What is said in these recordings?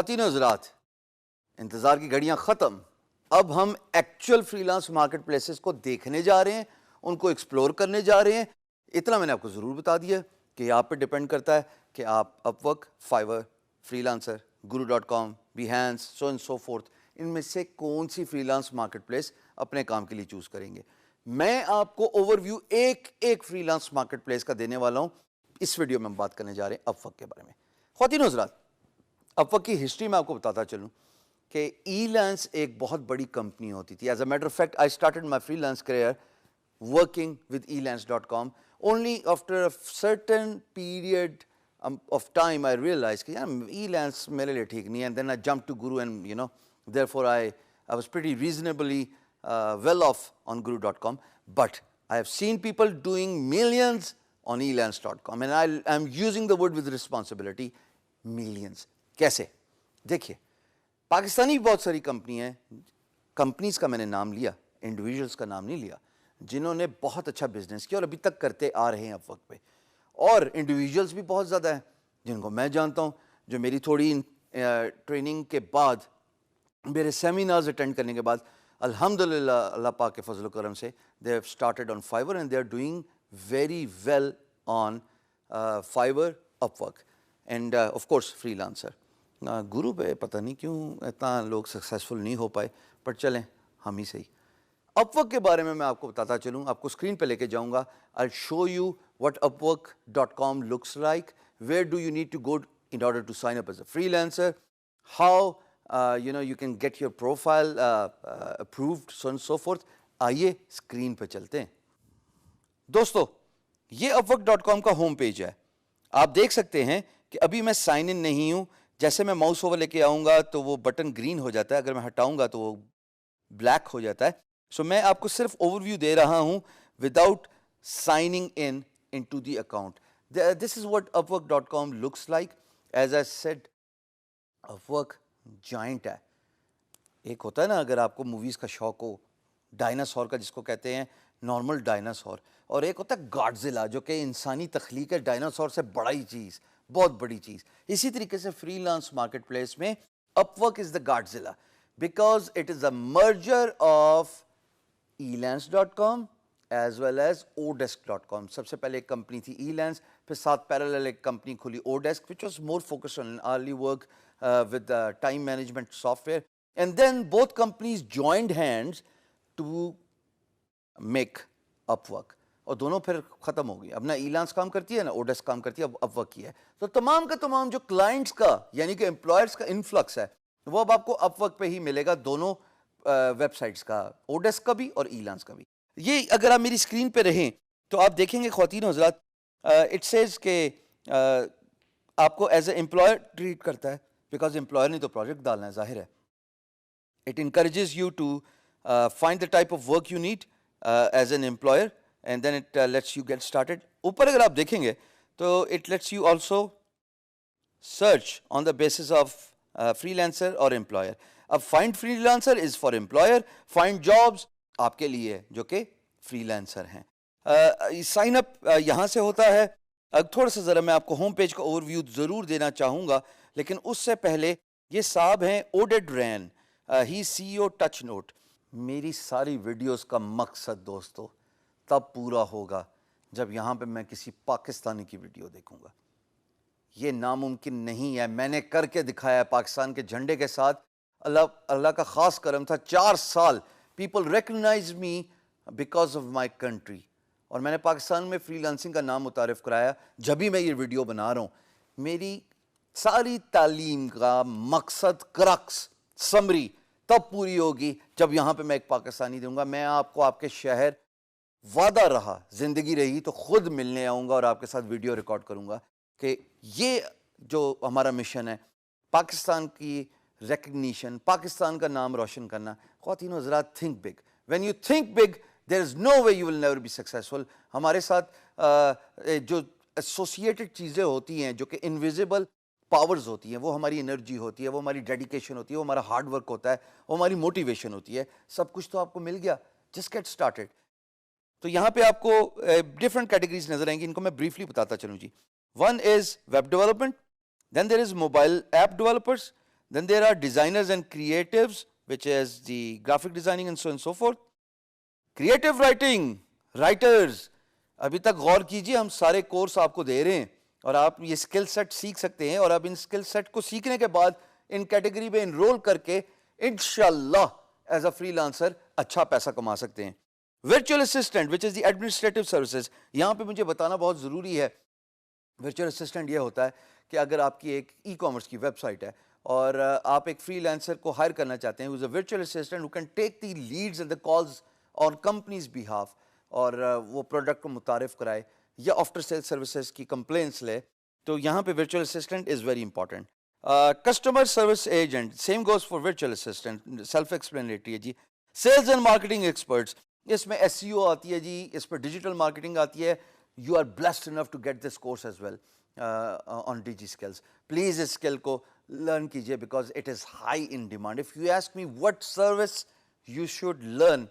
ख्वातीन हज़रात, इंतज़ार की घड़ियाँ ख़त्म। अब हम एक्चुअल फ्रीलांस मार्केट प्लेसेस को देखने जा रहे हैं, उनको एक्सप्लोर करने जा रहे हैं। इतना मैंने आपको ज़रूर बता दिया कि आप पे डिपेंड करता है कि आप Upwork, Fiverr, Freelancer, guru.com, Behance, so and so forth, इनमें से कौन सी फ्रीलांस मार्केट प्लेस अपने काम के लिए चूज़ करेंगे। मैं आपको ओवरव्यू एक एक फ्रीलांस मार्केट प्लेस का देने वाला हूँ। इस वीडियो में हम बात करने जा रहे हैं अपवर्क के बारे में। ख्वातीन हज़रात, अपवर्क की हिस्ट्री में आपको बताता चलूँ कि Elance एक बहुत बड़ी कंपनी होती थी। As a matter of fact, I started my freelance career working with elance.com. Only after a certain period of time I realized कि यार Elance मेरे लिए ठीक नहीं है. And then I jumped to Guru and therefore I was pretty reasonably well off on Guru.com. But I have seen people doing millions on Elance.com and I am using the word with responsibility, millions. कैसे? देखिए, पाकिस्तानी बहुत सारी company हैं, companies का मैंने नाम लिया, individuals का नाम नहीं लिया, जिन्होंने बहुत अच्छा बिजनेस किया और अभी तक करते आ रहे हैं अपवर्क पे। और इंडिविजुअल्स भी बहुत ज़्यादा हैं जिनको मैं जानता हूँ, जो मेरी थोड़ी ट्रेनिंग के बाद, मेरे सेमिनार्स अटेंड करने के बाद अल्हम्दुलिल्लाह अल्लाह पाक के फजल करम से they have started on Fiverr and they are doing very well on Fiverr, Upwork and of course Freelancer. Guru पे पता नहीं क्यों इतना लोग सक्सेसफुल नहीं हो पाए, पर चलें हम ही सही। अपवर्क के बारे में मैं आपको बताता चलूँ, आपको स्क्रीन पे लेके जाऊँगा। I show you what upwork.com looks like, where do you need to go in order to sign up as a freelancer, how you can get your profile approved, so and so forth. आइए screen पे चलते हैं। दोस्तों, ये upwork.com का home page है। आप देख सकते हैं कि अभी मैं साइन इन नहीं हूँ। जैसे मैं माउस ओवर लेके आऊँगा तो वो बटन ग्रीन हो जाता है, अगर मैं हटाऊँगा तो वो ब्लैक हो जाता है। सो मैं आपको सिर्फ ओवरव्यू दे रहा हूँ without signing in into the account. This is what upwork.com looks like. As I said, Upwork giant है। एक होता है ना, अगर आपको मूवीज़ का शौक हो, डायनासोर का जिसको कहते हैं, नॉर्मल डायनासोर, और एक होता है गॉडजिला जो कि इंसानी तख्लीक है, डायनासोर से बड़ा ही चीज़, बहुत बड़ी चीज़। इसी तरीके से फ्रीलांस मार्केट प्लेस में Upwork is the Godzilla because it is a merger of elance.com as well as odesk.com. सबसे पहले एक कंपनी थी Elance, फिर साथ पैरेलल एक कंपनी खुली Odesk, which was more focused on early work with time management software. And then both companies joined hands to make Upwork. और दोनों फिर ख़त्म हो गई। अब ना Elance काम करती है ना Odesk काम करती है, अब Upwork की है। तो तमाम का तमाम जो क्लाइंट्स का यानी कि एम्प्लॉयर्स का इन्फ्लक्स है वो अब आपको अपवर्क पे ही मिलेगा, दोनों वेबसाइट्स का, ओडेस्क का भी और Elance का भी। ये अगर आप मेरी स्क्रीन पे रहें तो आप देखेंगे ख्वातीन हज़रात, इट सेज के आपको एज ए एम्प्लॉयर ट्रीट करता है, बिकॉज एम्प्लॉयर ने तो प्रोजेक्ट डालना है, जाहिर है। It encourages you to find the type of work you need as an employer and then it lets you get started. ऊपर अगर आप देखेंगे तो it lets you also search on the basis of freelancer और employer. अब find freelancer is for employer, find jobs आपके लिए जो कि फ्रीलांसर हैं। साइन अप यहाँ से होता है। थोड़ा सा ज़रा मैं आपको होम पेज का ओवरव्यू ज़रूर देना चाहूँगा, लेकिन उससे पहले ये साहब हैं ओडेड रैन, ही CEO टच नोट। मेरी सारी वीडियोस का मकसद दोस्तों तब पूरा होगा जब यहाँ पे मैं किसी पाकिस्तानी की वीडियो देखूँगा। ये नामुमकिन नहीं है, मैंने करके दिखाया पाकिस्तान के झंडे के साथ। अल्लाह का ख़ास करम था, 4 साल people recognize me because of my country, और मैंने पाकिस्तान में फ्रीलांसिंग का नाम मुतारिफ कराया। जब भी मैं ये वीडियो बना रहा हूँ, मेरी सारी तालीम का मकसद, क्रक्स, समरी तब पूरी होगी जब यहाँ पे मैं एक पाकिस्तानी दूंगा। मैं आपको आपके शहर, वादा रहा, ज़िंदगी रही तो ख़ुद मिलने आऊँगा और आपके साथ वीडियो रिकॉर्ड करूँगा कि ये जो हमारा मिशन है, पाकिस्तान की रिकग्निशन, पाकिस्तान का नाम रोशन करना। ख्वातीन हज़रात, think big. When you think big there is no way you will never be successful. हमारे साथ जो एसोसिएटेड चीज़ें होती हैं, जो कि इनविजिबल पावर्स होती हैं, वो हमारी एनर्जी होती है, वो हमारी डेडिकेशन होती है, वो हमारा हार्ड वर्क होता है, वो हमारी मोटिवेशन होती है। सब कुछ तो आपको मिल गया, जस्ट गेट स्टार्टेड। तो यहाँ पे आपको डिफरेंट कैटेगरीज नजर आएंगी, इनको मैं ब्रीफली बताता चलूँ जी। One is web development, then there is mobile app developers, Then there are designers and creatives, which is the graphic designing and so on and so forth. Creative writing, writers. अभी तक गौर कीजिए, हम सारे course आपको दे रहे हैं और आप ये स्किल सेट सीख सकते हैं और आप इन स्किल सेट को सीखने के बाद इन कैटेगरी में इनरोल करके इंशाल्लाह एज अ फ्रीलांसर अच्छा पैसा कमा सकते हैं. Virtual assistant which is the administrative services. यहाँ पे मुझे बताना बहुत ज़रूरी है. वर्चुअल असिस्टेंट ये होता है कि अगर आपकी एक ई कॉमर्स की वेबसाइट है और आप एक फ्रीलांसर को हायर करना चाहते हैं, virtual assistant who can take the leads and the calls on companies behalf और वो प्रोडक्ट को मुतारिफ कराए या आफ्टर सेल सर्विसेज की कंप्लेंट्स ले, तो यहाँ पे virtual assistant is very important. Customer service agent, same goes for virtual assistant, self explanatory है जी. सेल्स एंड मार्केटिंग एक्सपर्ट्स, इसमें एसईओ आती है जी, इस पर डिजिटल मार्केटिंग आती है. You are blessed enough to get this course as well on DigiSkills. Please इस स्किल को लर्न कीजिए because it is high in demand. If you ask me what service you should learn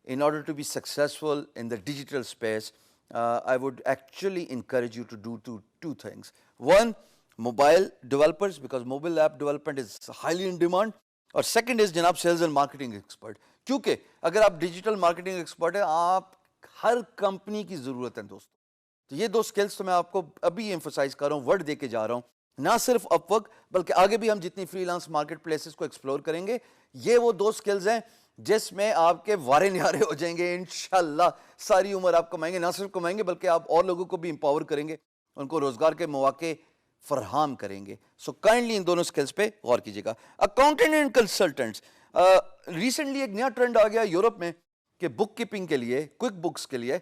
in order to be successful in the digital space, I would actually encourage you to do two things. One, mobile developers, because mobile app development is highly in demand. और second is जनाब sales and marketing expert. क्योंकि अगर आप digital marketing expert है, आप हर company की ज़रूरत है दोस्तों. तो ये दो स्किल्स तो मैं आपको अभी एम्फोसाइज कर रहा हूँ, वर्ड दे के जा रहा हूँ. ना सिर्फ अपवर्क बल्कि आगे भी हम जितनी फ्रीलांस मार्केट प्लेसेस को एक्सप्लोर करेंगे, ये वो दो स्किल्स हैं जिसमें आपके वारे न्यारे हो जाएंगे. इंशाल्लाह सारी उम्र आप कमाएंगे, ना सिर्फ कमाएंगे बल्कि आप और लोगों को भी एम्पावर करेंगे, उनको रोजगार के मौके फरहाम करेंगे. सो काइंडली इन दोनों स्किल्स पे गौर कीजिएगा. अकाउंटेंट एंड कंसल्टेंट्स, रिसेंटली एक नया ट्रेंड आ गया यूरोप में कि बुक कीपिंग के लिए, क्विक बुक्स के लिए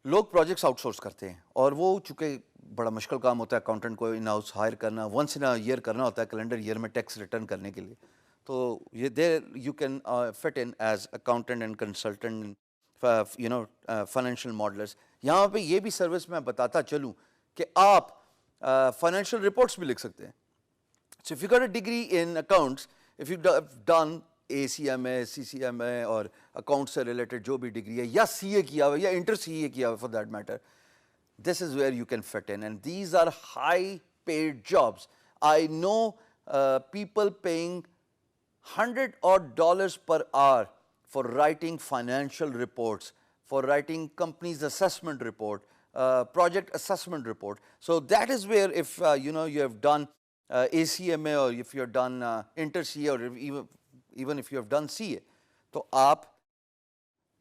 लोग प्रोजेक्ट्स आउटसोर्स करते हैं. और वो चूंकि बड़ा मुश्किल काम होता है अकाउंटेंट को इन हाउस हायर करना, वंस इन अ ईयर करना होता है कैलेंडर ईयर में टैक्स रिटर्न करने के लिए. तो ये there you can fit in as accountant and consultant, you know, financial modellers. यहाँ पे ये भी सर्विस मैं बताता चलूँ कि आप फाइनेंशियल रिपोर्ट्स भी लिख सकते हैं. So if you got a degree in accounts, if you done ACMA, CCMA और अकाउंट से रिलेटेड जो भी डिग्री है, या CA किया हुआ या इंटर CA किया हुआ for that matter, this is where you can fit in, and these are high paid jobs. I know people paying $100 per hour for writing financial reports, for writing companies assessment report, project assessment report. So that is where if you know, you have done ACMA or if you have done inter CA or even if you have done CA, तो आप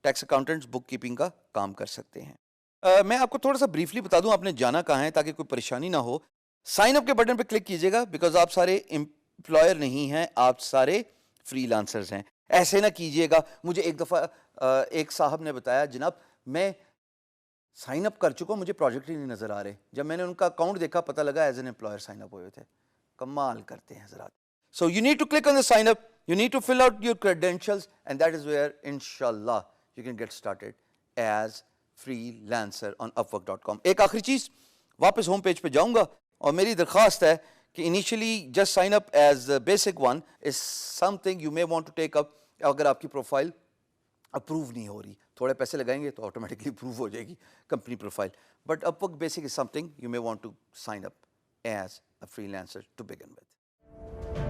tax accountants book keeping का काम कर सकते हैं. मैं आपको थोड़ा सा ब्रीफली बता दूं आपने जाना कहाँ है ताकि कोई परेशानी ना हो. साइन अप के बटन पे क्लिक कीजिएगा बिकॉज आप सारे एम्प्लॉयर नहीं हैं, आप सारे फ्रीलांसर्स हैं. ऐसे ना कीजिएगा. मुझे एक दफ़ा एक साहब ने बताया, जनाब मैं साइन अप कर चुका हूँ, मुझे प्रोजेक्ट ही नहीं नज़र आ रहे. जब मैंने उनका अकाउंट देखा पता लगा as an employer sign up हुए थे. कमाल करते हैं हजरात. So you need to click on the sign up, you need to fill out your credentials, and that is where inshallah you can get started as freelancer on upwork.com. एक आखिरी चीज, वापस होम पेज पे जाऊंगा और मेरी दरख्वास्त है कि initially just sign up as basic one is something you may want to take up. अगर आपकी प्रोफाइल अप्रूव नहीं हो रही, थोड़े पैसे लगाएंगे तो ऑटोमेटिकली अप्रूव हो जाएगी company profile. But Upwork basic is something you may want to sign up as a freelancer to begin with.